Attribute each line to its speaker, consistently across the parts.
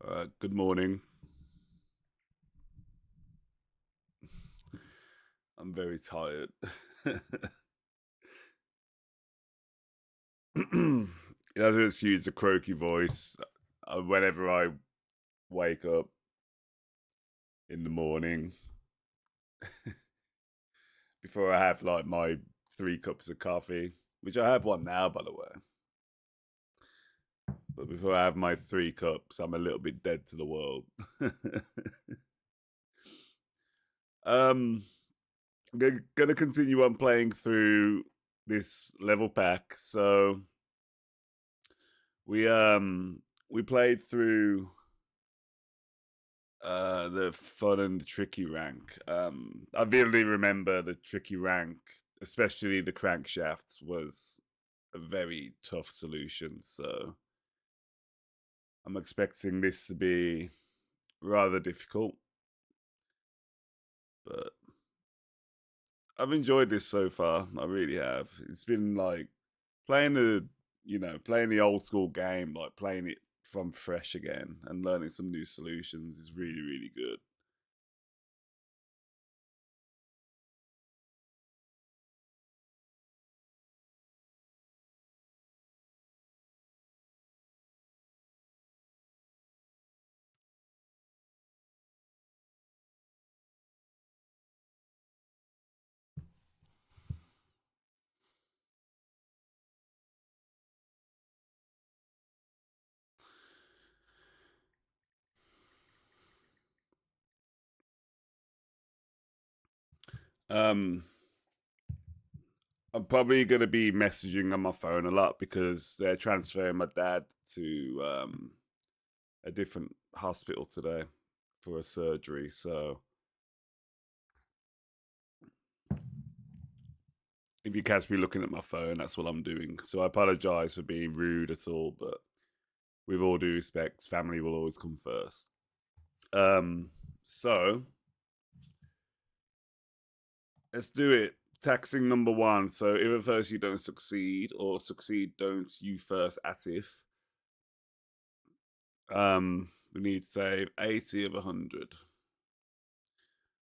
Speaker 1: Good morning. I'm very tired. As an excuse, a croaky voice whenever I wake up in the morning before I have like my 3 cups of coffee, which I have one now, by the way. But before I have my 3 cups, I'm a little bit dead to the world. um, gonna continue on playing through this level pack. So we played through the fun and the tricky rank. I vividly remember the tricky rank, especially the crankshaft, was a very tough solution. So I'm expecting this to be rather difficult, but I've enjoyed this so far. I really have. It's been like playing playing the old school game, like playing it from fresh again and learning some new solutions is really, really good. Um, I'm probably going to be messaging on my phone a lot because they're transferring my dad to a different hospital today for a surgery. So if you catch me looking at my phone, that's what I'm doing. So I apologize for being rude at all, but with all due respect, family will always come first. So let's do it. Taxing number 1. So if at first you don't succeed, or succeed don't you first at if. We need to save 80 of 100.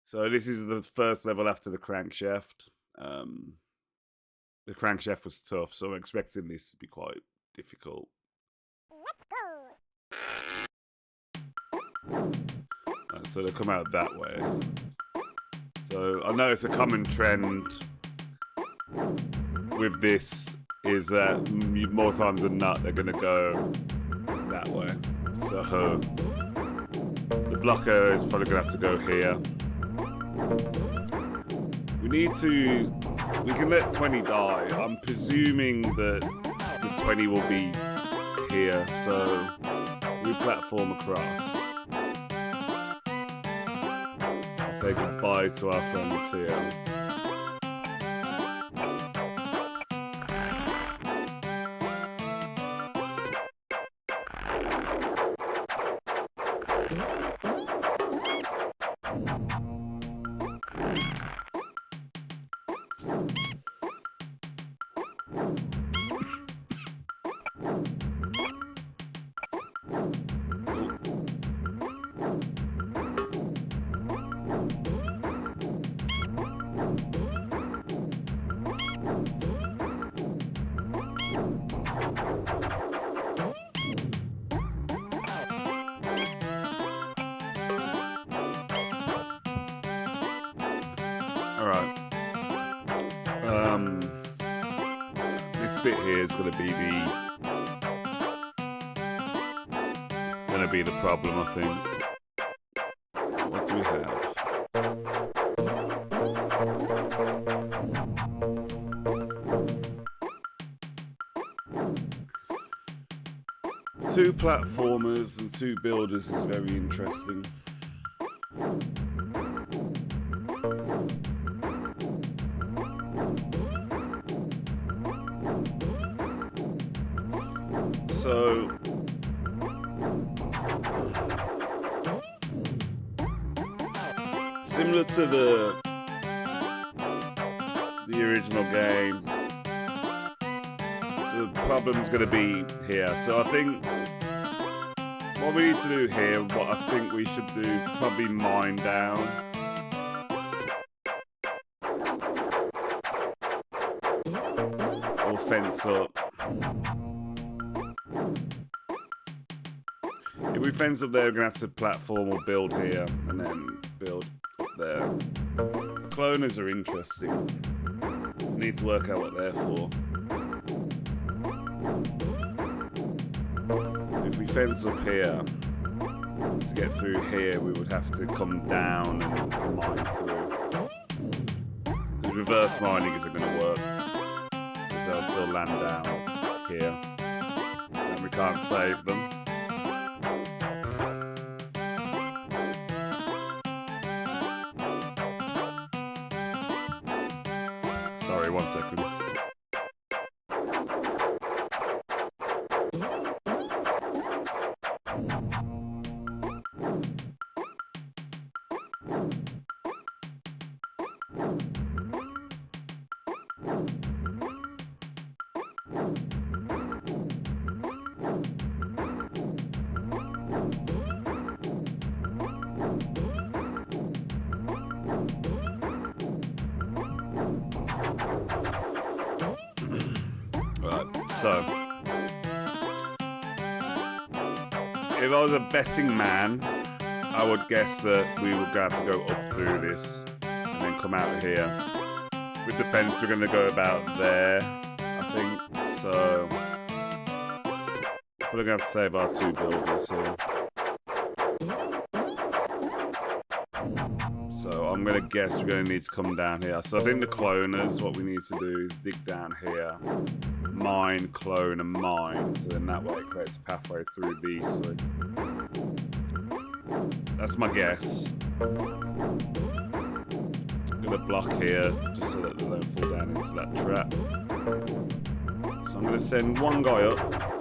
Speaker 1: So this is the first level after the crankshaft. The crankshaft was tough, so I'm expecting this to be quite difficult. So they come out that way. So I know it's a common trend with this is that more times than not they're going to go that way. So the blocker is probably going to have to go here. We can let 20 die. I'm presuming that the 20 will be here, so we platform across. Say goodbye to our friends here. Alright. This bit here is gonna be the problem, I think. What do we have? Two platformers and 2 builders is very interesting. So similar to the original game, the problem's going to be here. So I think what we need to do here, what I think we should do, probably mine down. Or fence up. If we fence up there, we're going to have to platform or build here, and then build up there. The cloners are interesting. We need to work out what they're for. If we fence up here, to get through here, we would have to come down and mine through. The reverse mining isn't going to work, because they'll still land down here, and we can't save them. Sorry, 1 second. So, if I was a betting man, I would guess that we would have to go up through this and then come out here. With the fence, we're going to go about there, I think. So, we're going to have to save our 2 builders here. So, I'm going to guess we're going to need to come down here. So, I think the cloners, what we need to do is dig down here. Mine, clone, and mine, so then that way it creates a pathway through these 3. That's my guess. I'm gonna block here just so that they don't fall down into that trap. So I'm gonna send 1 guy up.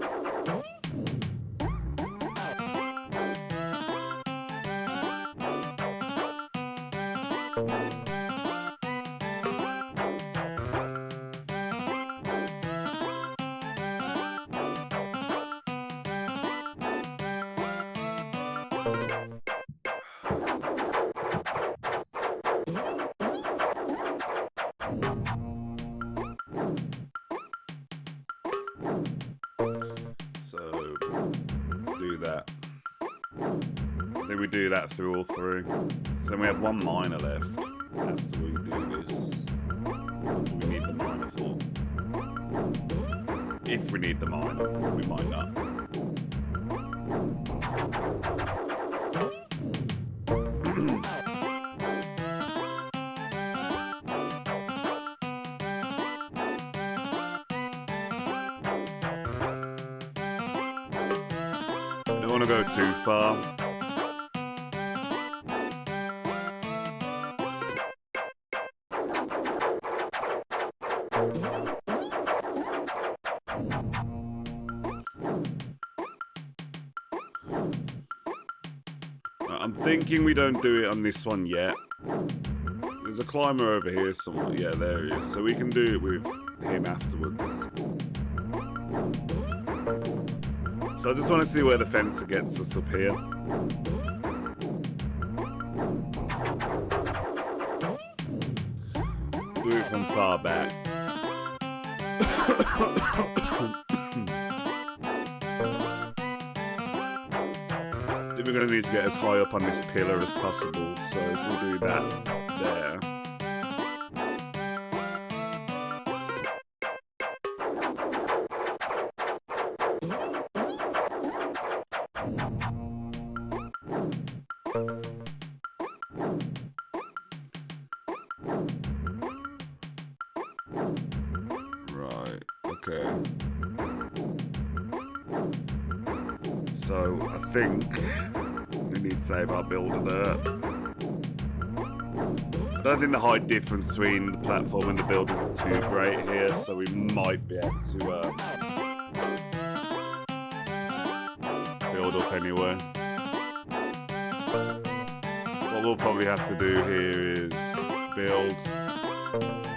Speaker 1: So do that. I think we do that through all 3. So then we have 1 miner left after we do this. What do we need the miner for? If we need the miner, we might not. Don't want to go too far. I'm thinking we don't do it on this one yet. There's a climber over here somewhere. Yeah, there he is. So we can do it with him afterwards. So I just want to see where the fencer gets us up here. Do it from far back. We're going to need to get as high up on this pillar as possible, so if we do that there. Right, okay. So I think we need to save our builder there. I don't think the height difference between the platform and the builders is too great here, so we might be able to build up anyway. What we'll probably have to do here is build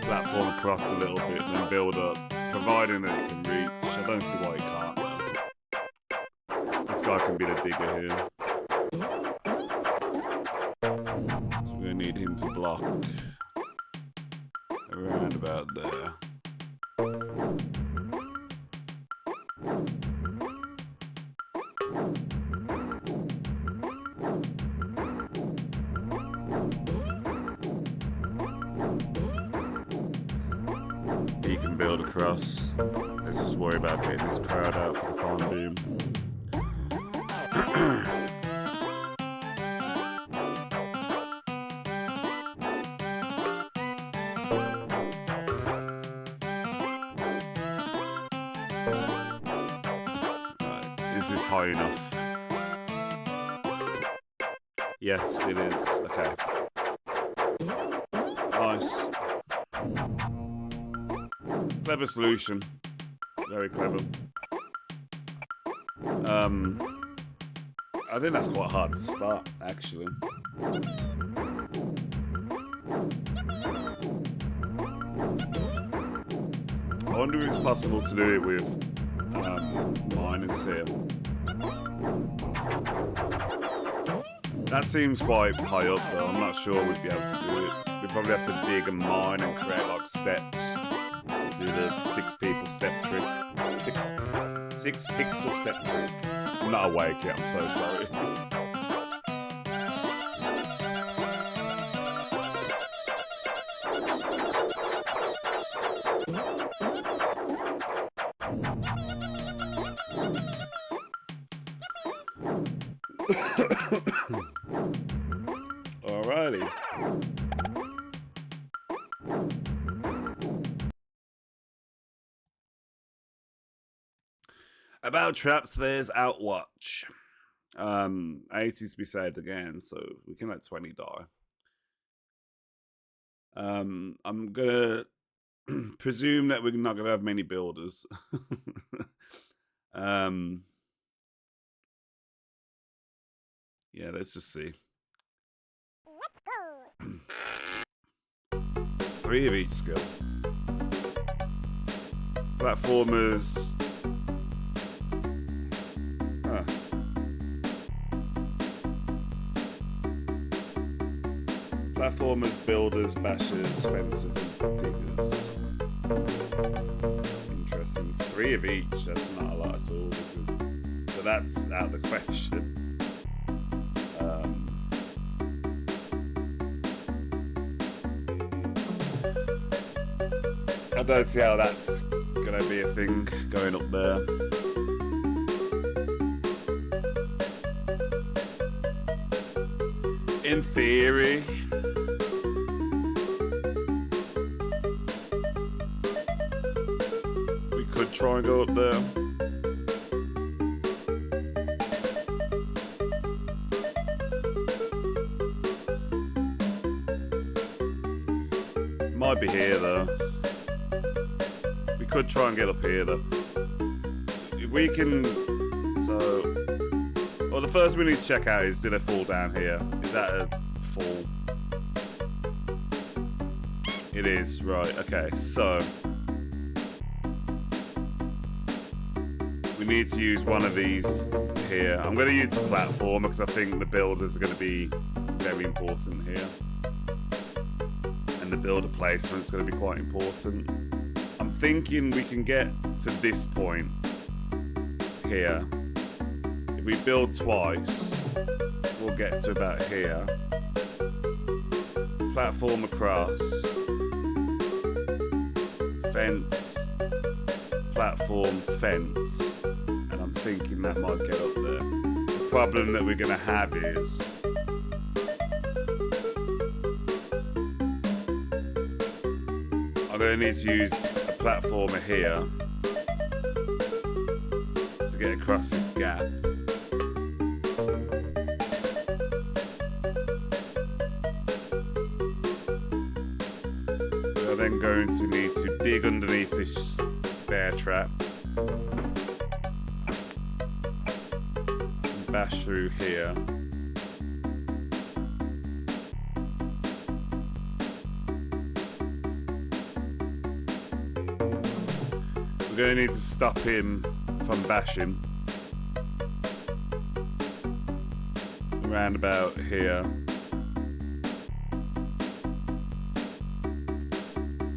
Speaker 1: platform across a little bit and then build up, providing that it can reach. I don't see why it can't. It's guy can be the digger here. So we're gonna need him to block around about there. He can build across. Let's just worry about getting this crowd out for the time being. Right, is this high enough? Yes, it is. Okay. Nice. Clever solution. Very clever. I think that's quite hard to spot, actually. I wonder if it's possible to do it with miners here. That seems quite high up though. I'm not sure we'd be able to do it. We'd probably have to dig a mine and create like steps. Do the 6 people step trick. 6 pixel step trick. I'm not awake yet, I'm so sorry. Alrighty. About traps, there's Outwatch. 80 to be saved again, so we can let 20 die. I'm gonna presume that we're not gonna have many builders. Yeah, let's just see. 3 of each skill. Platformers. Platformers, builders, bashers, fencers, and diggers. Interesting. 3 of each. That's not a lot at all, is it? So that's out of the question. I don't see how that's gonna be a thing going up there. In theory, we could try and go up there. Might be here though. We could try and get up here though. If we can, so. Well, the first we need to check out is, do they fall down here? Is that a fall? It is, right, okay, so. We need to use one of these here. I'm going to use a platform because I think the builders are going to be very important here. And the builder placement is going to be quite important. I'm thinking we can get to this point here. If we build twice, we'll get to about here. Platform across. Fence. Platform, fence. And I'm thinking that might get up there. The problem that we're going to have is I'm going to need to use a platformer here to get across this gap. We are then going to need to dig underneath this bear trap and bash through here. We're going to need to stop him from bashing. around about here.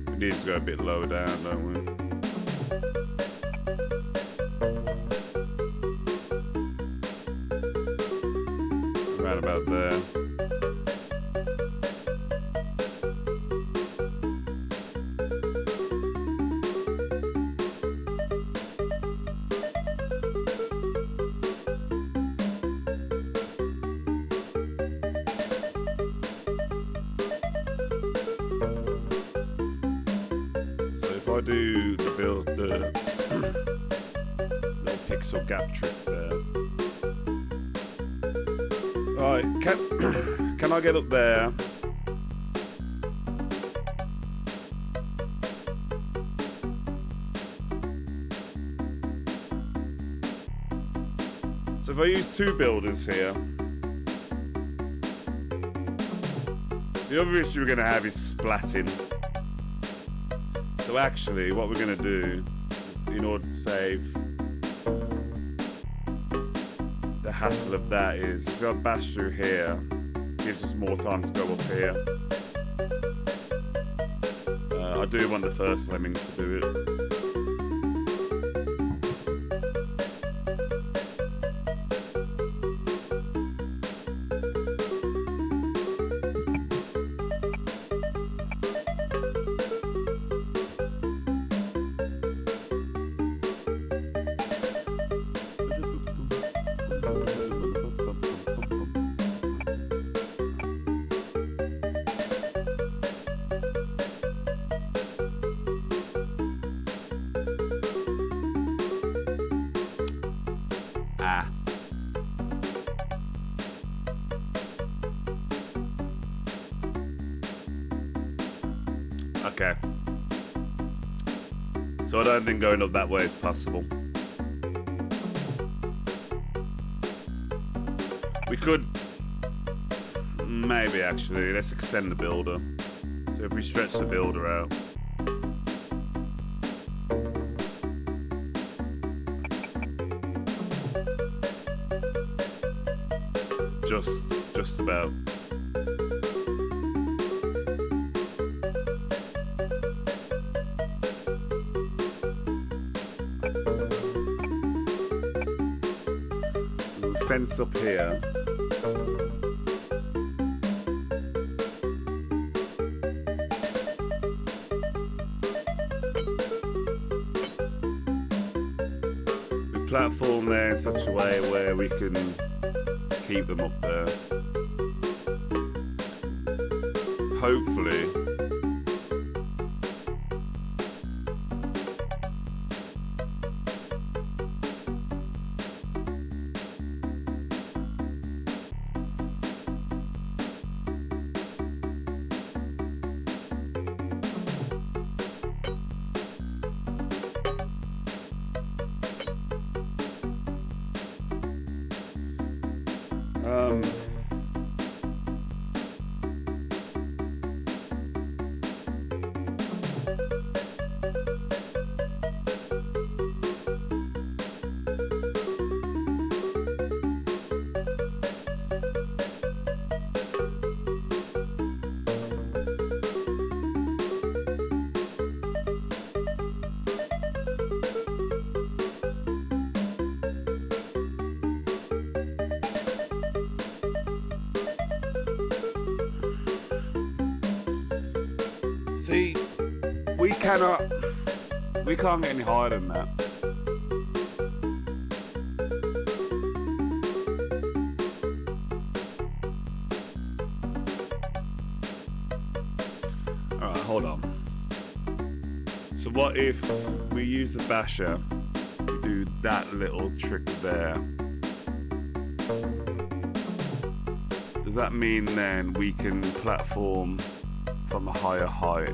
Speaker 1: We need to go a bit lower down, don't we? Around about there. I do the build, the little pixel gap trick there. Right, can I get up there? So if I use two builders here, the other issue we're going to have is splatting. So actually, what we're going to do, is in order to save the hassle of that, is if I bash through here, it gives us more time to go up here. I do want the first Lemmings to do it. Okay. So I don't think going up that way is possible. We could... maybe actually, let's extend the builder. So if we stretch the builder out. Just about. Fence up here. We platform there in such a way where we can keep them up there. Hopefully. See, we can't get any higher than that. Alright, hold on. So what if we use the basher, we do that little trick there? Does that mean then we can platform from a higher height?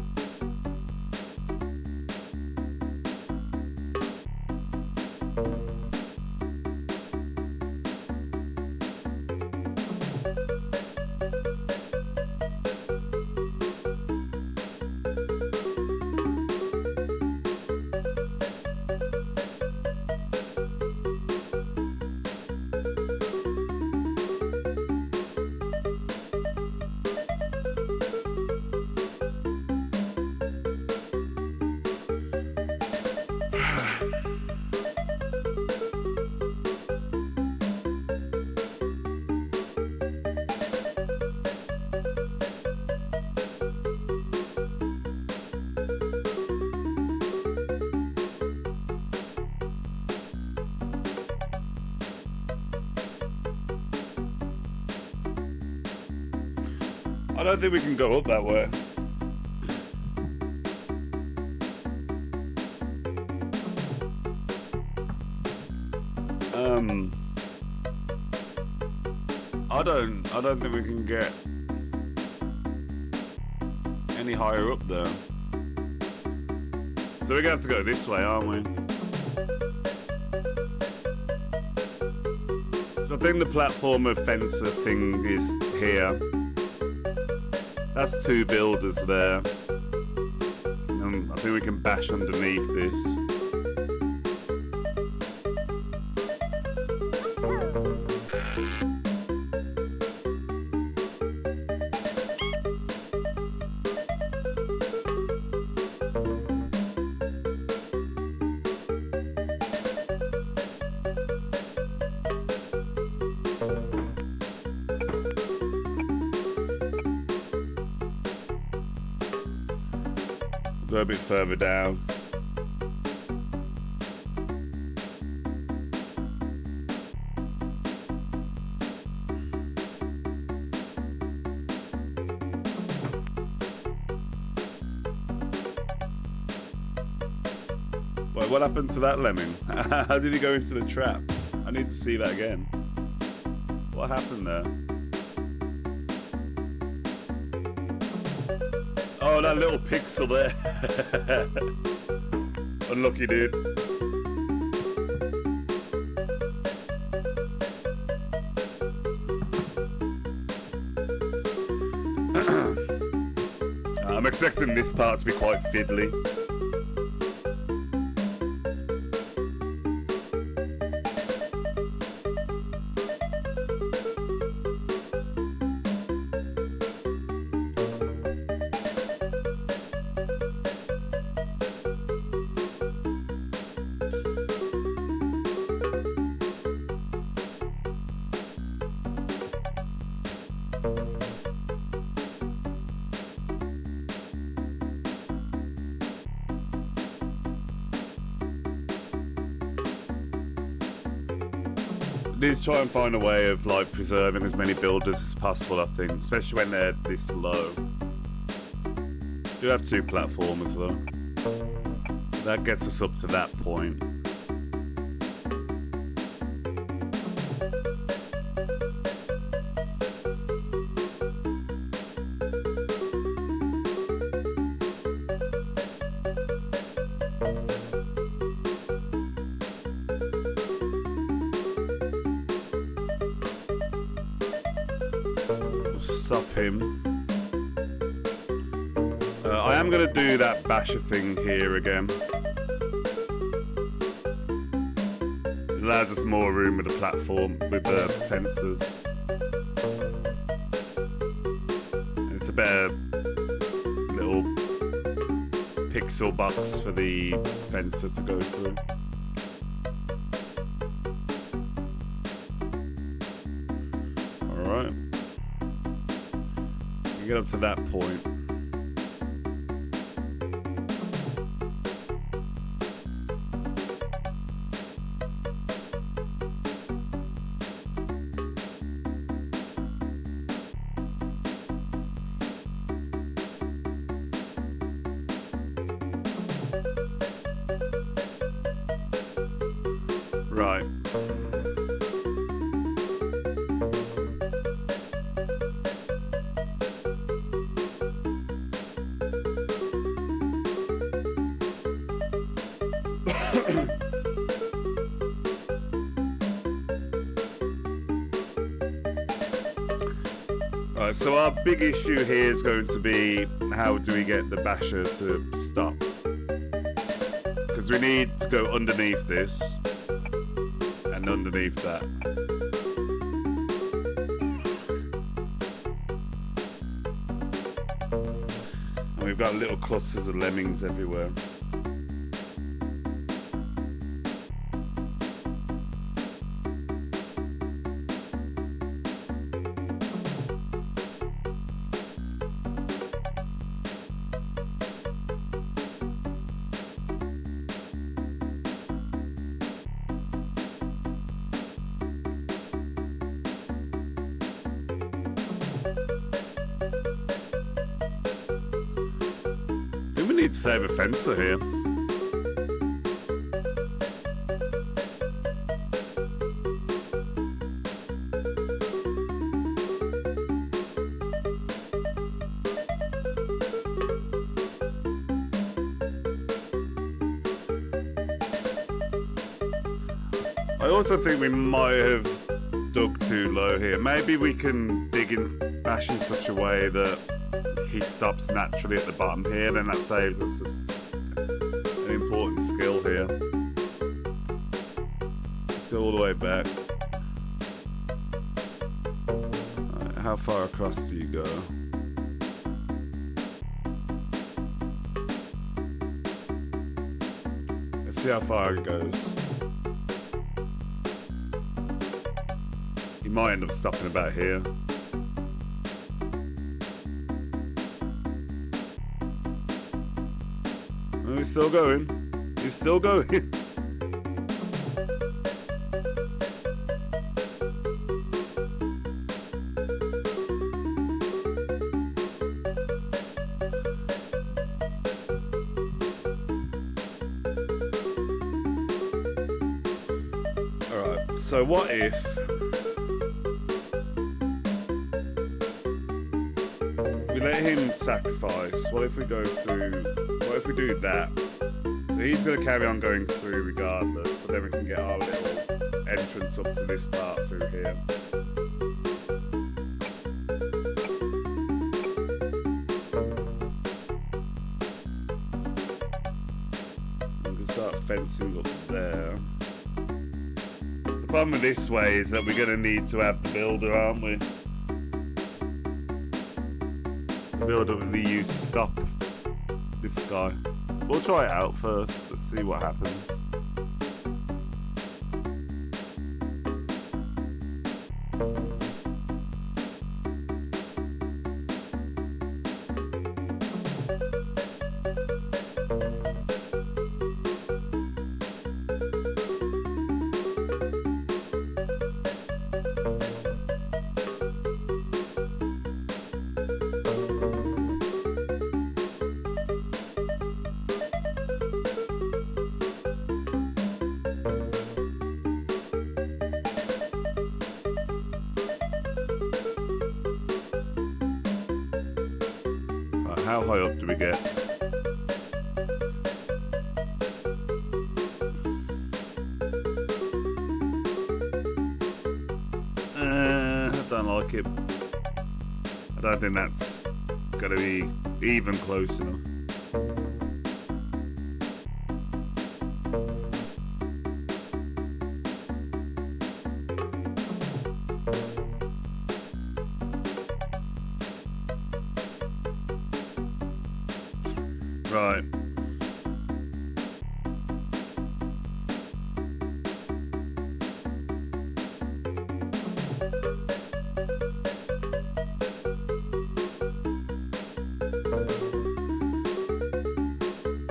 Speaker 1: I don't think we can go up that way. I don't think we can get any higher up there. So we're gonna have to go this way, aren't we? So I think the platformer fencer thing is here. That's 2 builders there. I think we can bash underneath this. Go a bit further down. Wait, what happened to that lemming? How did he go into the trap? I need to see that again. What happened there? Oh, that little pixel there. Unlucky, dude. I'm expecting this part to be quite fiddly. Need to try and find a way of like preserving as many builders as possible, I think, especially when they're this low. Do have 2 platformers though. That gets us up to that point. Stop him. I am going to do that basher thing here again. It allows us more room with the platform, with the fences. And it's a better little pixel box for the fencer to go through. Alright. Get up to that point. Right. Right, so our big issue here is going to be how do we get the basher to stop? Because we need to go underneath this and underneath that. And we've got little clusters of lemmings everywhere. need to save a fencer here. I also think we might have dug too low here. Maybe we can dig and bash in such a way that he stops naturally at the bottom here, then that saves us an important skill here. Let's go all the way back. Right, how far across do you go? Let's see how far it goes. He might end up stopping about here. Oh, he's still going. He's still going. Alright, so what if we let him sacrifice? What if we go through? What if we do that? So he's going to carry on going through regardless, but then we can get our little entrance up to this part through here. I'm going to start fencing up there. The problem with this way is that we're going to need to have the builder, aren't we? The builder will be used to stop this guy. We'll try it out first. Let's see what happens. How high up do we get? I don't like it. I don't think that's gonna be even close enough. Right.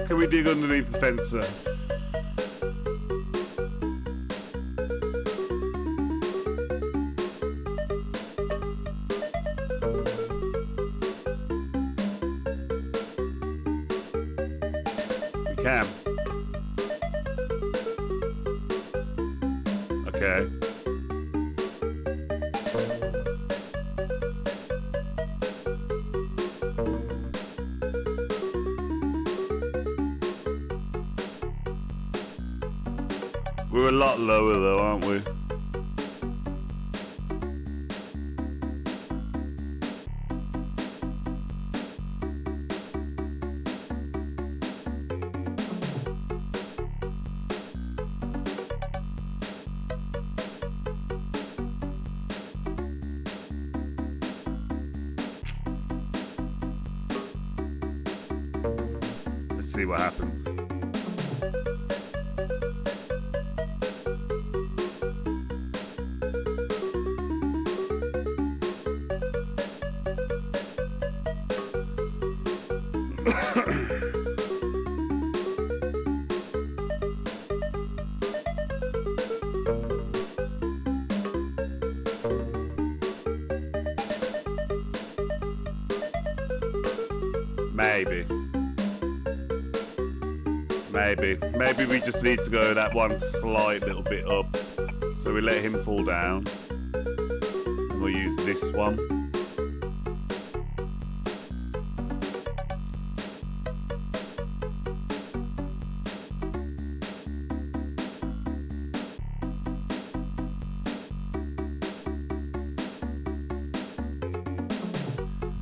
Speaker 1: Can we dig underneath the fencer? Can. Okay. We're a lot lower though, aren't we? Let's see what happens. Maybe. Maybe we just need to go that one slight little bit up. So we let him fall down. And we'll use this one.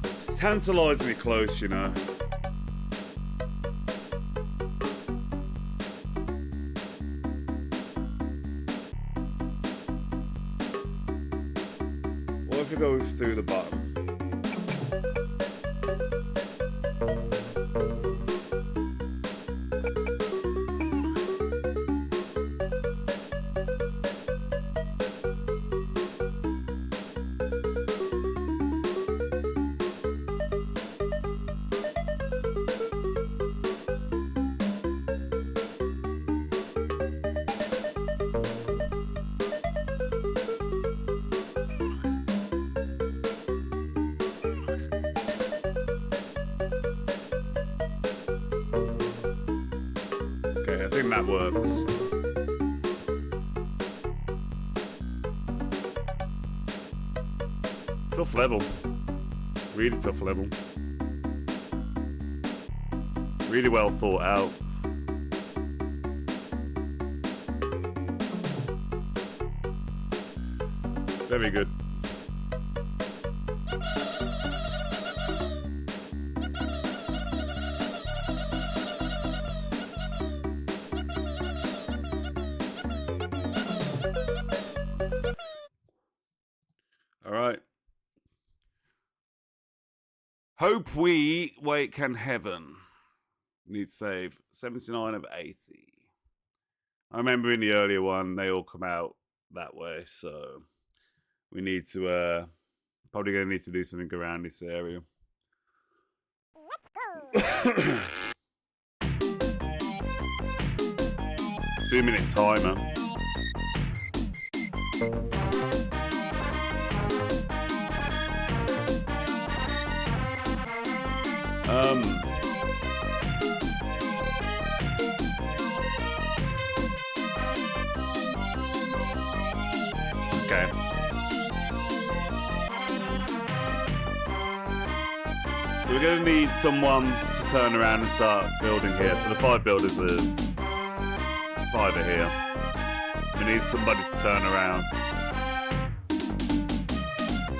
Speaker 1: It's tantalisingly close, you know. What if it goes through the bottom? Okay, I think that works. Tough level. Really tough level. Really well thought out. Very good. All right. Hope we wait can heaven. Need save 79 of 80. I remember in the earlier one they all come out that way, so we need to probably gonna need to do something around this area. 2-minute timer. Okay. So we're going to need someone to turn around and start building here. So the 5 builders are 5 are here. We need somebody to turn around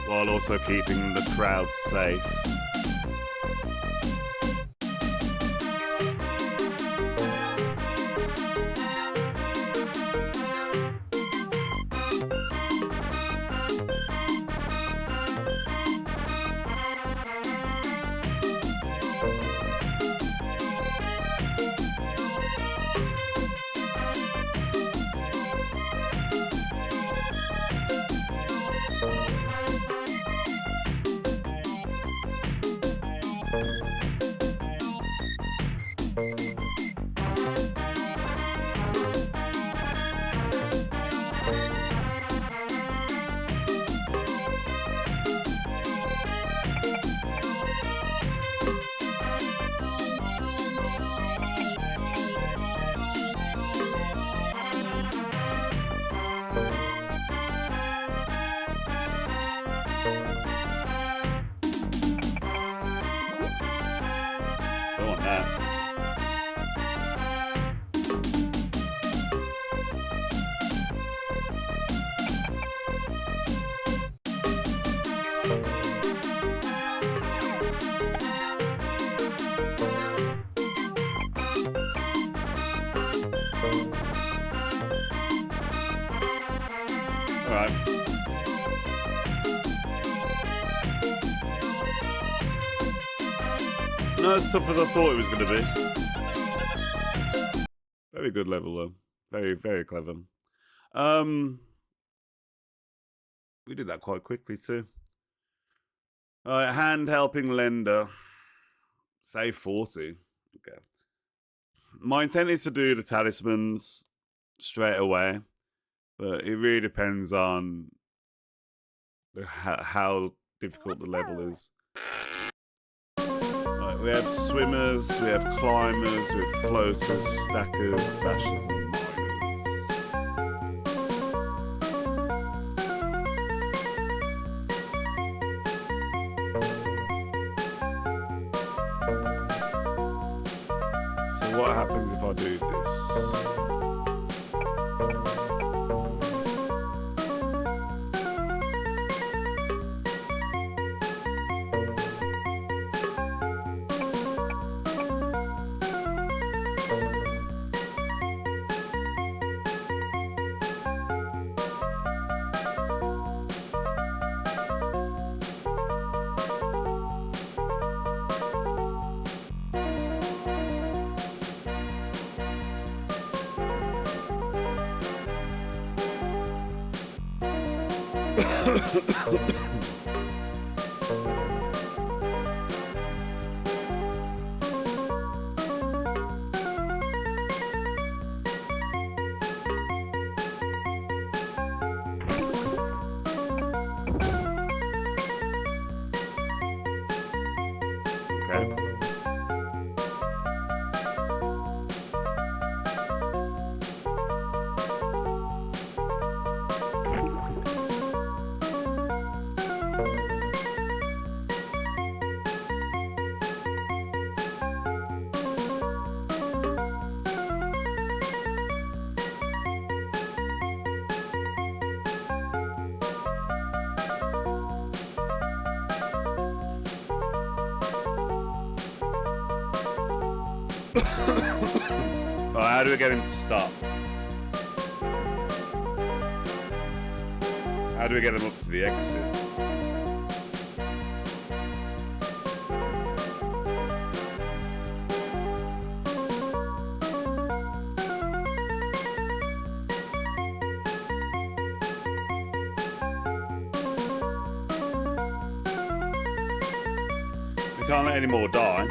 Speaker 1: while also keeping the crowd safe. Don't want that. All right. Not as tough as I thought it was going to be. Very good level though. Very, very clever. We did that quite quickly too. All right, hand helping lender. Save 40. Okay. My intent is to do the talismans straight away, but it really depends on how difficult the level is. Right, We have swimmers, we have climbers, we have floaters, stackers, bashers, and miners. So what happens if I do this? Well, how do we get him to stop? How do we get him up to the exit? We can't let any more die.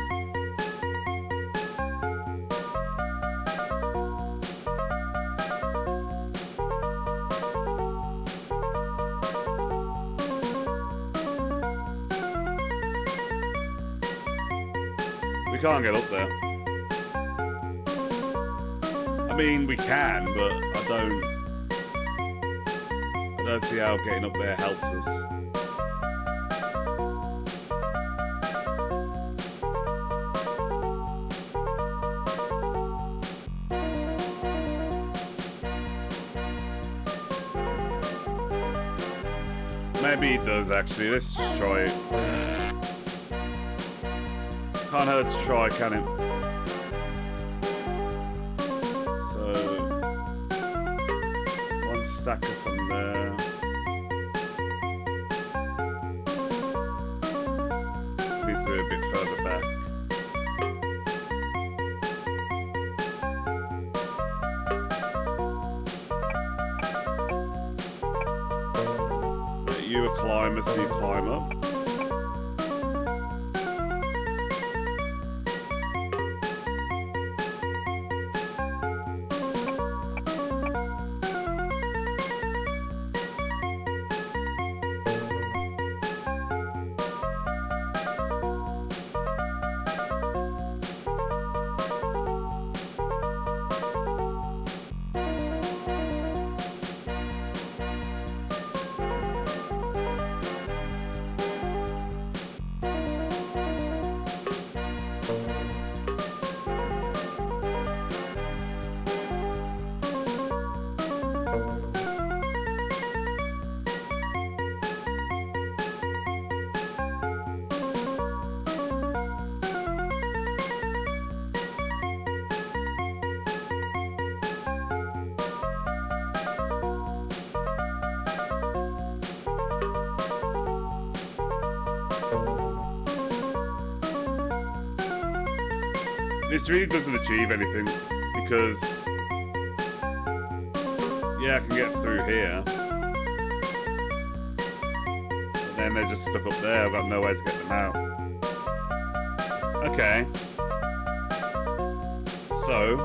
Speaker 1: We can't get up there. I mean, we can, but I don't see how getting up there helps us. Maybe it does actually. Let's just try it. Can't hurt to try, can it? So, one stacker from there. Needs to be a bit further back. Make you a climber, so you climb up. This really doesn't achieve anything because, yeah, I can get through here, but then they're just stuck up there. I've got no way to get them out. Okay, so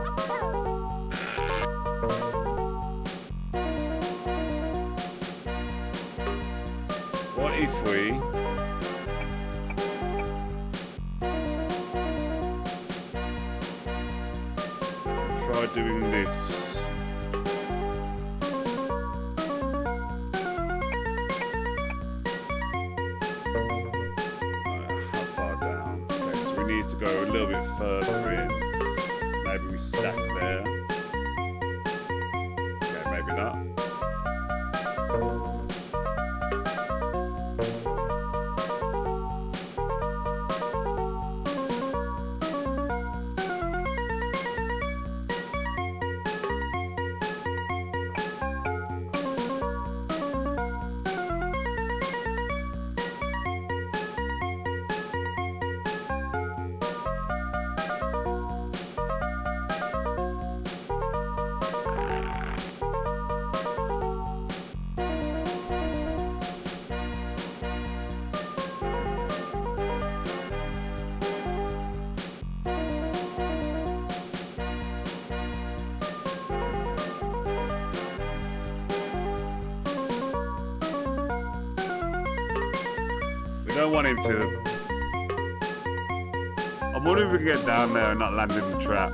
Speaker 1: what if we try doing this. How far down? Okay, so we need to go a little bit further in. Maybe we stack there. Okay, maybe not. I don't want him to... I wonder if we can get down there and not land in the trap.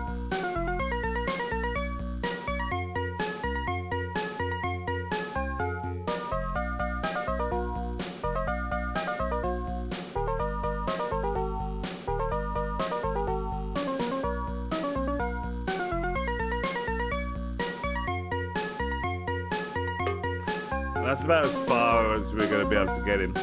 Speaker 1: That's about as far as we're going to be able to get him.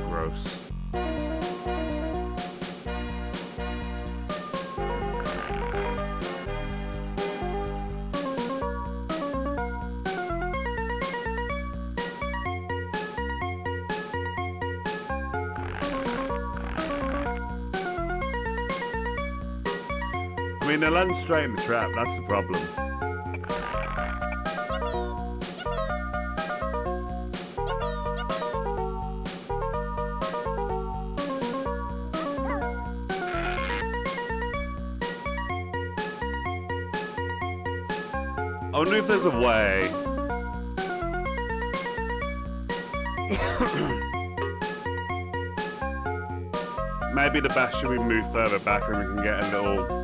Speaker 1: Gross. I mean, they land straight in the trap, that's the problem. I wonder if there's a way. Maybe the bash should be moved further back and we can get a little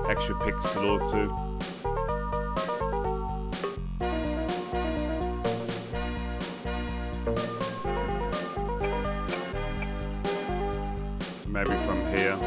Speaker 1: extra pixel or two. So maybe from here.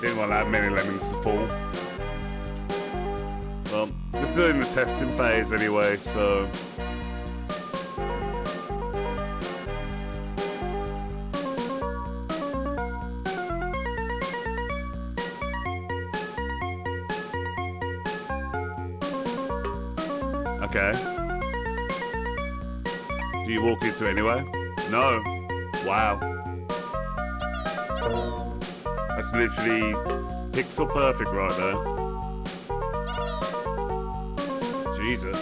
Speaker 1: Didn't want that many lemmings to fall. Well, we're still in the testing phase anyway, so... Okay. Do you walk into it anyway? No. Wow. That's literally pixel perfect right there. Jesus.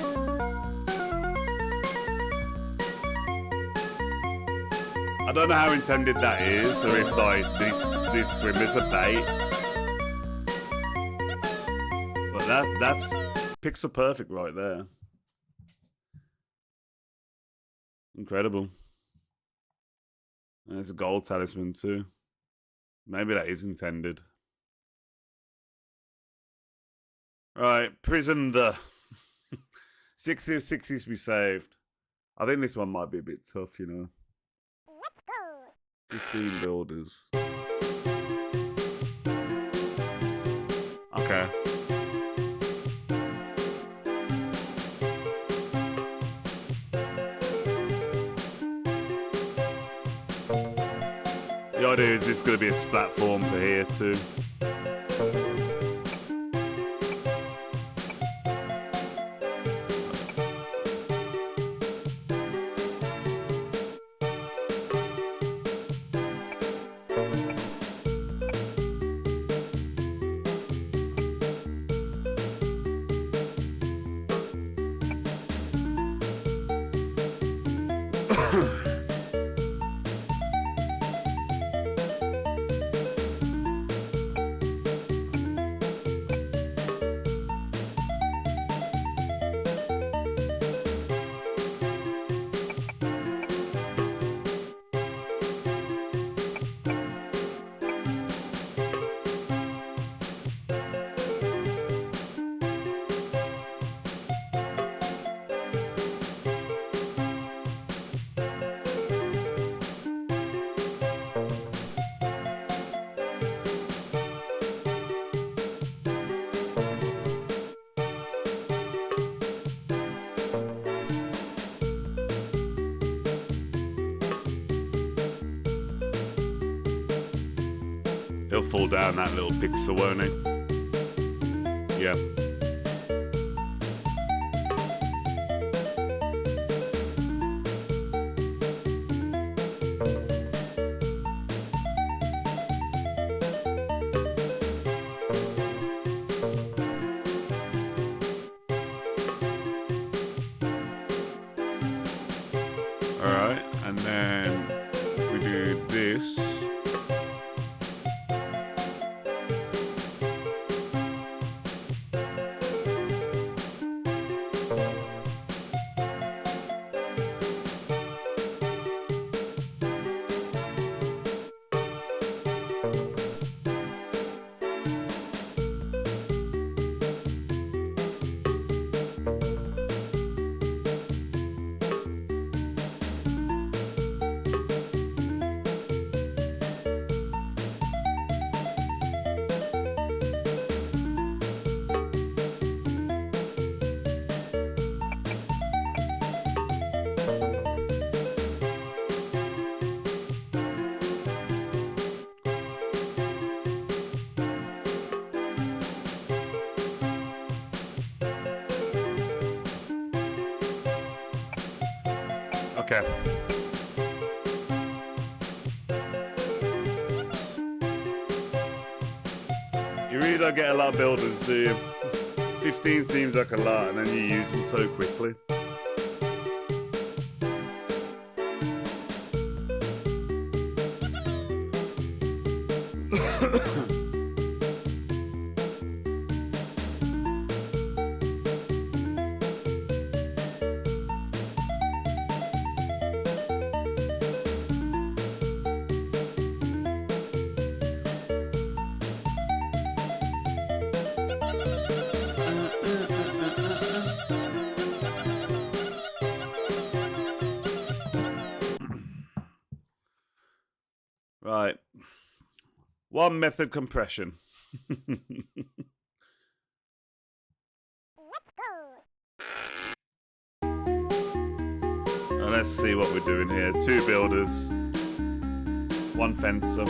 Speaker 1: I don't know how intended that is, or if like this swimmer's a bait. But that's pixel perfect right there. Incredible. And there's a gold talisman too. Maybe that is intended. Right, prison the 60 of 60s to be saved. I think this one might be a bit tough, you know. Let's go. 15 builders. Okay. The idea is this is going to be a splat form for here too. He'll fall down that little pixel, won't he? Yeah. Alright, and then if we do this. Okay. You really don't get a lot of builders, do you? 15 seems like a lot, and then you use them so quickly. Right. One method compression. Now let's see what we're doing here. 2 builders, 1 fencer.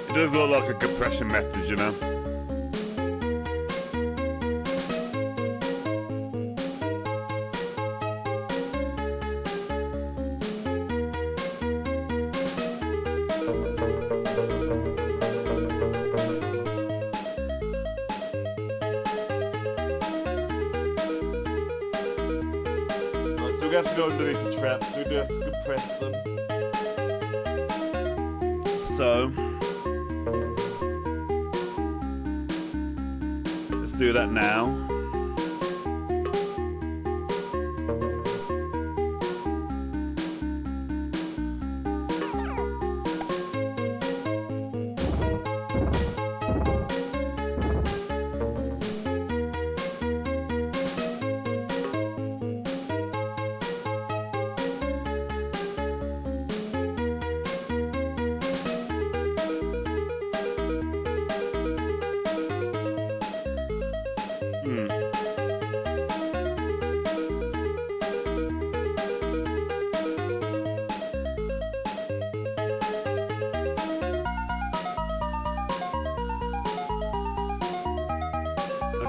Speaker 1: It does look like a compression method, you know. So we have to go underneath the traps, so we do have to compress them. So let's do that now.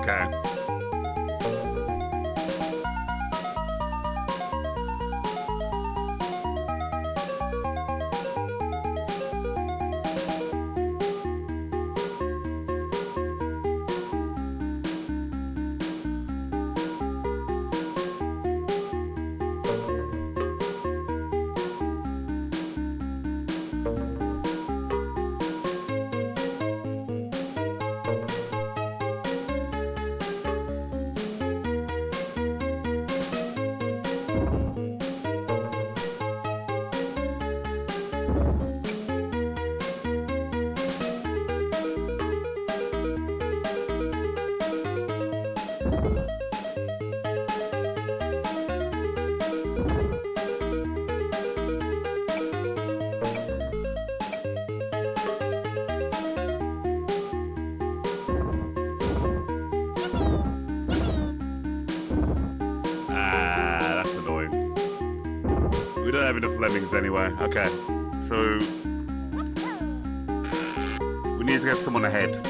Speaker 1: Okay. That's annoying. We don't have enough lemmings anyway. Okay, so we need to get someone ahead.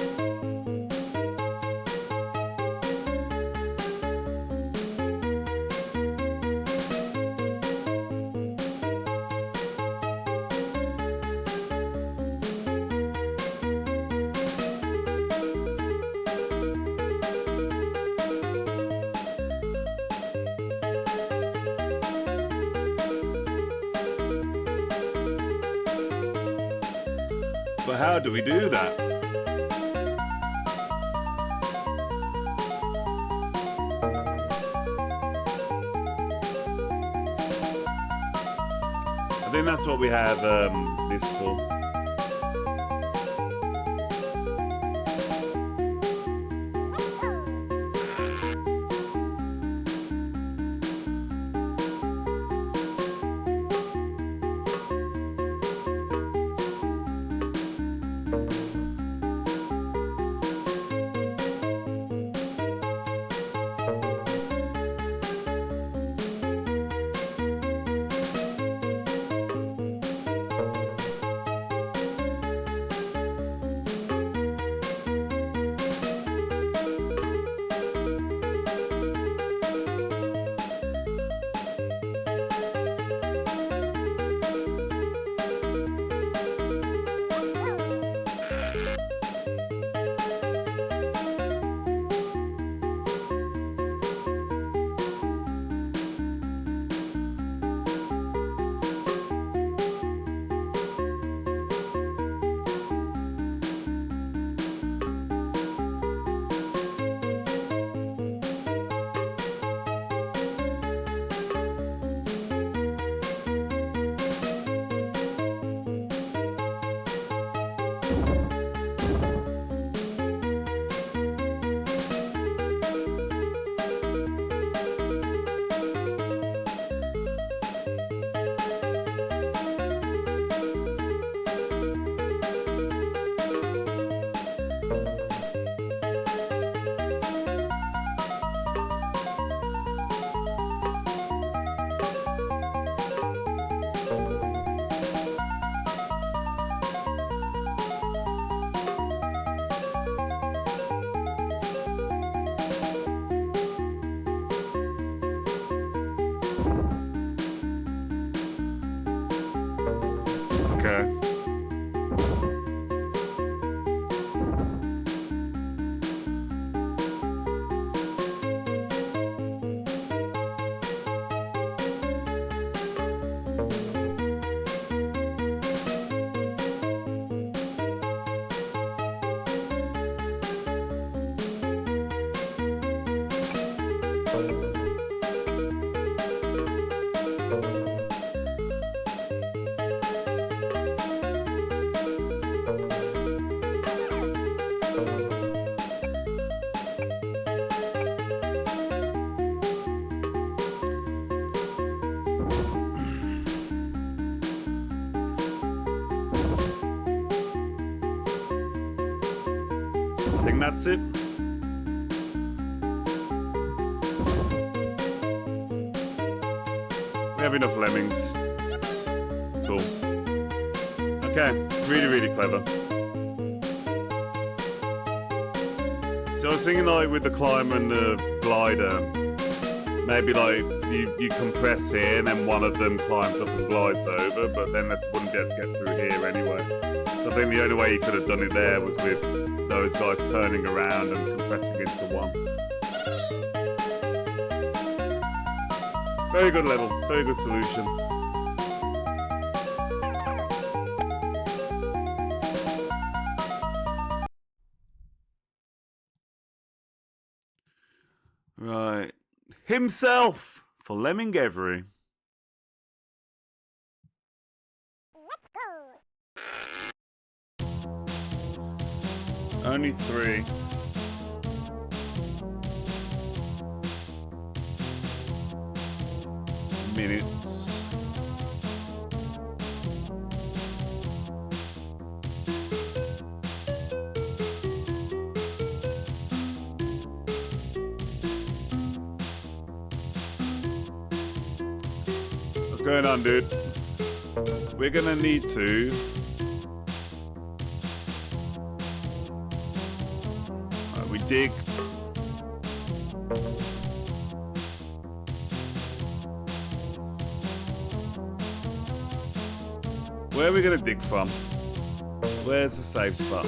Speaker 1: But how do we do that? I think that's what we have this for. Okay. I think that's it. We have enough lemmings. Cool. Okay, really, really clever. So I was thinking like with the climber and the glider, maybe like you compress here and then one of them climbs up and glides over, but then this wouldn't be able to get through here anyway. So I think the only way you could have done it there was with those guys turning around and compressing into one. Very good level, very good solution. Right. Himself for Lemming Every. Only 3. Minutes. What's going on, dude? We're gonna need to we dig. Where are we gonna dig from? Where's the safe spot?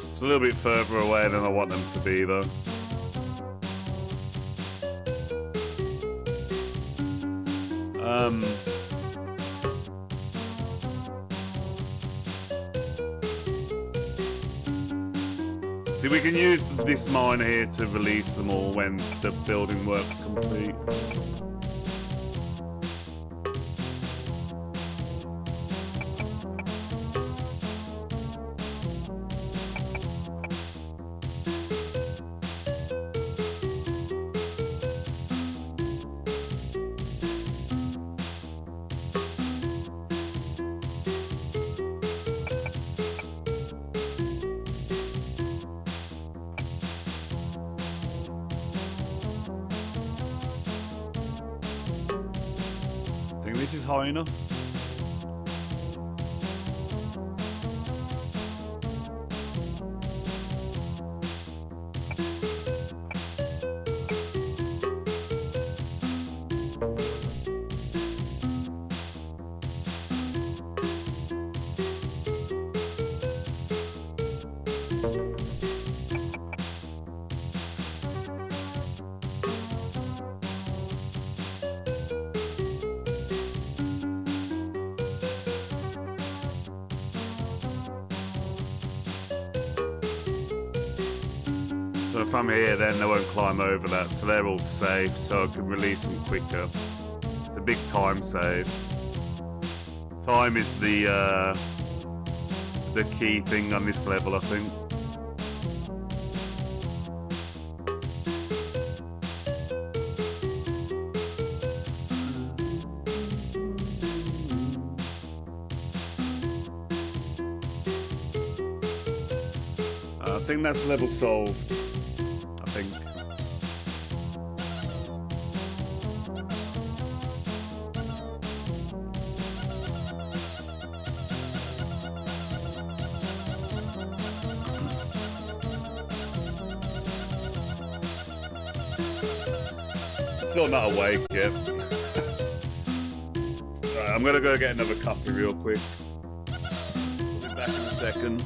Speaker 1: It's a little bit further away than I want them to be, though. See, we can use this mine here to release them all when the building work's complete. This is high enough. So if I'm here, then they won't climb over that, so they're all safe, so I can release them quicker. It's a big time save. Time is the key thing on this level, I think. I think that's level solved. I think. Still not awake yet. Right, I'm gonna go get another coffee real quick. I'll be back in a second.